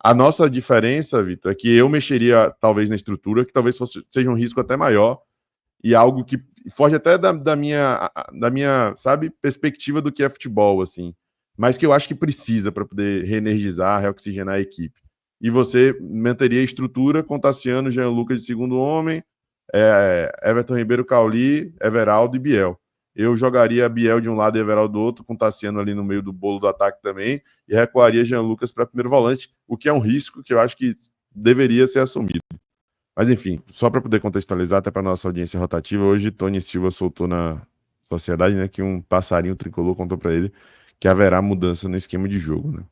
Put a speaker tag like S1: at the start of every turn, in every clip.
S1: A nossa diferença, Vitor, é que eu mexeria talvez na estrutura, que talvez seja um risco até maior e algo que foge até da minha, sabe, perspectiva do que é futebol, assim, mas que eu acho que precisa para poder reenergizar, reoxigenar a equipe. E você manteria a estrutura com Tassiano, Jean Lucas de segundo homem, Everton Ribeiro, Cauli, Everaldo e Biel. Eu jogaria Biel de um lado e Everaldo do outro, com Tassiano ali no meio do bolo do ataque também, e recuaria Jean Lucas para primeiro volante, o que é um risco que eu acho que deveria ser assumido. Mas enfim, só para poder contextualizar, até para nossa audiência rotativa, hoje Tony Silva soltou na sociedade, né, que um passarinho tricolor contou para ele que haverá mudança no esquema de jogo, né?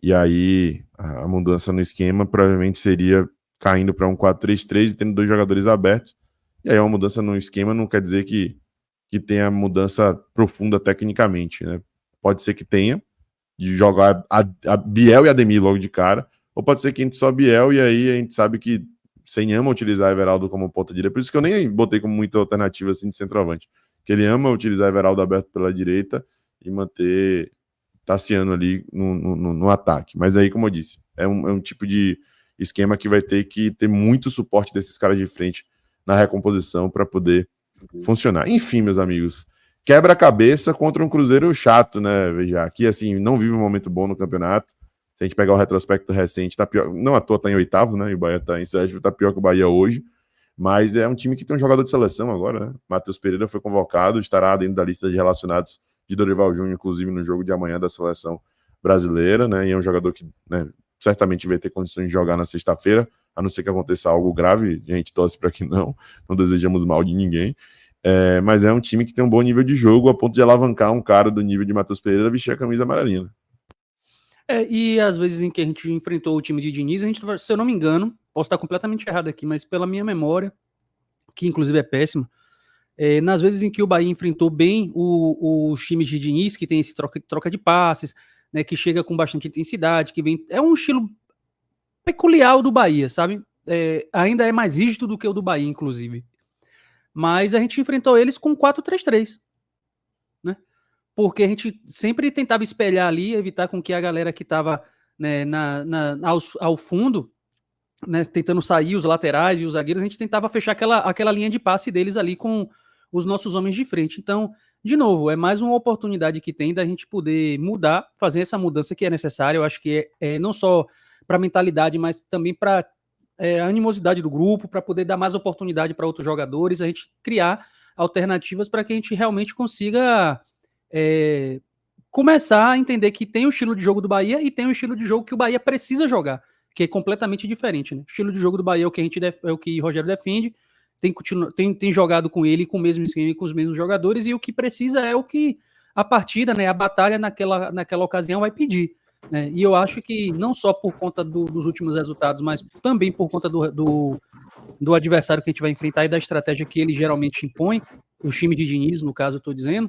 S1: E aí a mudança no esquema provavelmente seria caindo para um 4-3-3 e tendo 2 jogadores abertos. E aí uma mudança no esquema não quer dizer que tenha mudança profunda tecnicamente, né? Pode ser que tenha, de jogar a Biel e Ademir logo de cara, ou pode ser que a gente só Biel e aí a gente sabe que sem ama utilizar Everaldo como ponta direita, por isso que eu nem botei como muita alternativa assim de centroavante, que ele ama utilizar Everaldo aberto pela direita e manter Tassiano ali no ataque. Mas aí, como eu disse, é um tipo de esquema que vai ter que ter muito suporte desses caras de frente na recomposição para poder funcionar. Enfim, meus amigos, quebra-cabeça contra um Cruzeiro chato, né, Veja, que assim, não vive um momento bom no campeonato. Se a gente pegar o retrospecto recente, tá pior, não à toa tá em oitavo, né, e o Bahia tá em sétimo, tá pior que o Bahia hoje, mas é um time que tem um jogador de seleção agora, né, Matheus Pereira foi convocado, estará dentro da lista de relacionados de Dorival Júnior, inclusive no jogo de amanhã da seleção brasileira, né, e é um jogador que, né, certamente vai ter condições de jogar na sexta-feira, a não ser que aconteça algo grave, a gente torce para que não desejamos mal de ninguém, mas é um time que tem um bom nível de jogo, a ponto de alavancar um cara do nível de Matheus Pereira vestir a camisa amarelina.
S2: E às vezes em que a gente enfrentou o time de Diniz, a gente, se eu não me engano, posso estar completamente errado aqui, mas pela minha memória, que inclusive é péssima, nas vezes em que o Bahia enfrentou bem os times de Diniz, que tem esse troca de passes, né, que chega com bastante intensidade, que vem. É um estilo peculiar do Bahia, sabe? Ainda é mais rígido do que o do Bahia, inclusive. Mas a gente enfrentou eles com 4-3-3, né? Porque a gente sempre tentava espelhar ali, evitar com que a galera que estava, né, ao fundo, né, tentando sair os laterais e os zagueiros, a gente tentava fechar aquela linha de passe deles ali com os nossos homens de frente. Então, de novo, é mais uma oportunidade que tem da gente poder mudar, fazer essa mudança que é necessária. Eu acho que não só para a mentalidade, mas também para a animosidade do grupo, para poder dar mais oportunidade para outros jogadores, a gente criar alternativas para que a gente realmente consiga começar a entender que tem o estilo de jogo do Bahia e tem o estilo de jogo que o Bahia precisa jogar, que é completamente diferente, né? O estilo de jogo do Bahia é o que é o que o Rogério defende, tem jogado com ele, com o mesmo esquema e com os mesmos jogadores, e o que precisa é o que a partida, né, a batalha naquela ocasião vai pedir, né? E eu acho que não só por conta dos últimos resultados, mas também por conta do adversário que a gente vai enfrentar e da estratégia que ele geralmente impõe, o time de Diniz, no caso eu estou dizendo,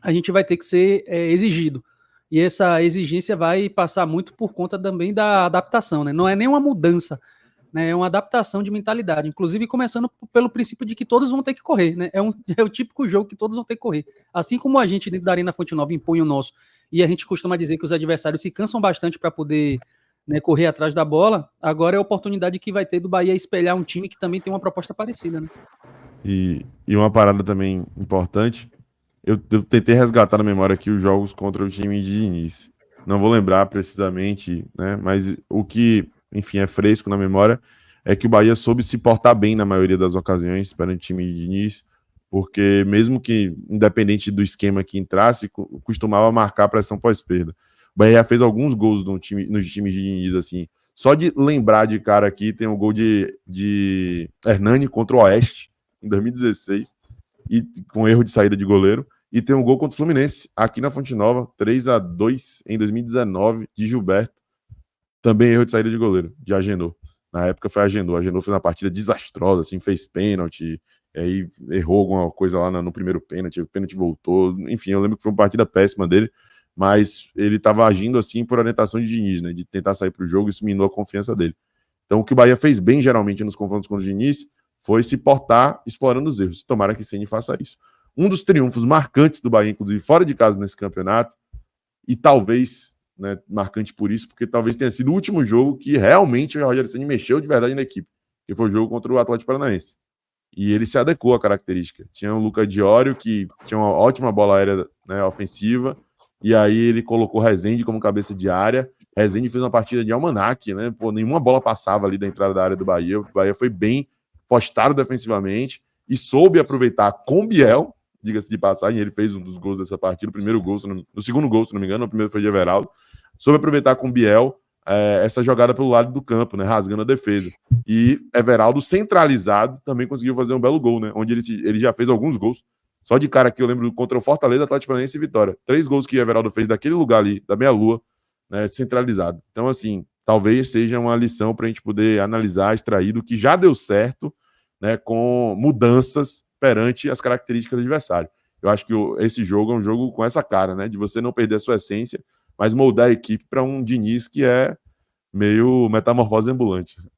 S2: a gente vai ter que ser exigido. E essa exigência vai passar muito por conta também da adaptação, né? Não é nem uma mudança, né? É uma adaptação de mentalidade. Inclusive, começando pelo princípio de que todos vão ter que correr, né? É o típico jogo que todos vão ter que correr. Assim como a gente dentro da Arena Fonte Nova impõe o nosso, e a gente costuma dizer que os adversários se cansam bastante para poder, né, correr atrás da bola, agora é a oportunidade que vai ter do Bahia espelhar um time que também tem uma proposta parecida, né?
S1: E uma parada também importante, eu tentei resgatar na memória aqui os jogos contra o time de Diniz. Não vou lembrar precisamente, né? Mas o que, enfim, é fresco na memória é que o Bahia soube se portar bem na maioria das ocasiões perante o time de Diniz, porque mesmo que, independente do esquema que entrasse, costumava marcar a pressão pós-perda. O Bahia fez alguns gols nos times de Diniz, assim. Só de lembrar de cara aqui, tem o gol de Hernani contra o Oeste, em 2016, e com erro de saída de goleiro. E tem um gol contra o Fluminense, aqui na Fonte Nova, 3-2 em 2019, de Gilberto. Também erro de saída de goleiro, de Agenor. Na época foi Agenor. Agenor fez uma partida desastrosa, assim, fez pênalti, aí errou alguma coisa lá no primeiro pênalti, o pênalti voltou. Enfim, eu lembro que foi uma partida péssima dele, mas ele estava agindo assim por orientação de Diniz, né, de tentar sair para o jogo, isso minou a confiança dele. Então o que o Bahia fez bem, geralmente, nos confrontos com o Diniz, foi se portar explorando os erros. Tomara que Ceni faça isso. Um dos triunfos marcantes do Bahia, inclusive fora de casa nesse campeonato, e talvez né, marcante por isso, porque talvez tenha sido o último jogo que realmente o Rogério Ceni mexeu de verdade na equipe, que foi o jogo contra o Atlético Paranaense. E ele se adequou à característica. Tinha o Luca Diório, que tinha uma ótima bola aérea, né, ofensiva, e aí ele colocou Rezende como cabeça de área. Rezende fez uma partida de almanaque, né? Pô, nenhuma bola passava ali da entrada da área do Bahia. O Bahia foi bem postado defensivamente e soube aproveitar com Biel, diga-se de passagem, ele fez um dos gols dessa partida, o primeiro gol, no segundo gol, se não me engano, o primeiro foi de Everaldo, soube aproveitar com Biel essa jogada pelo lado do campo, né, rasgando a defesa. E Everaldo, centralizado, também conseguiu fazer um belo gol, né, onde ele já fez alguns gols. Só de cara aqui eu lembro contra o Fortaleza, Atlético Paranaense e Vitória. 3 gols que Everaldo fez daquele lugar ali, da meia-lua, né, centralizado. Então, assim, talvez seja uma lição para a gente poder analisar, extrair do que já deu certo, né, com mudanças perante as características do adversário. Eu acho que esse jogo é um jogo com essa cara, né, de você não perder a sua essência, mas moldar a equipe para um Diniz que é meio metamorfose ambulante.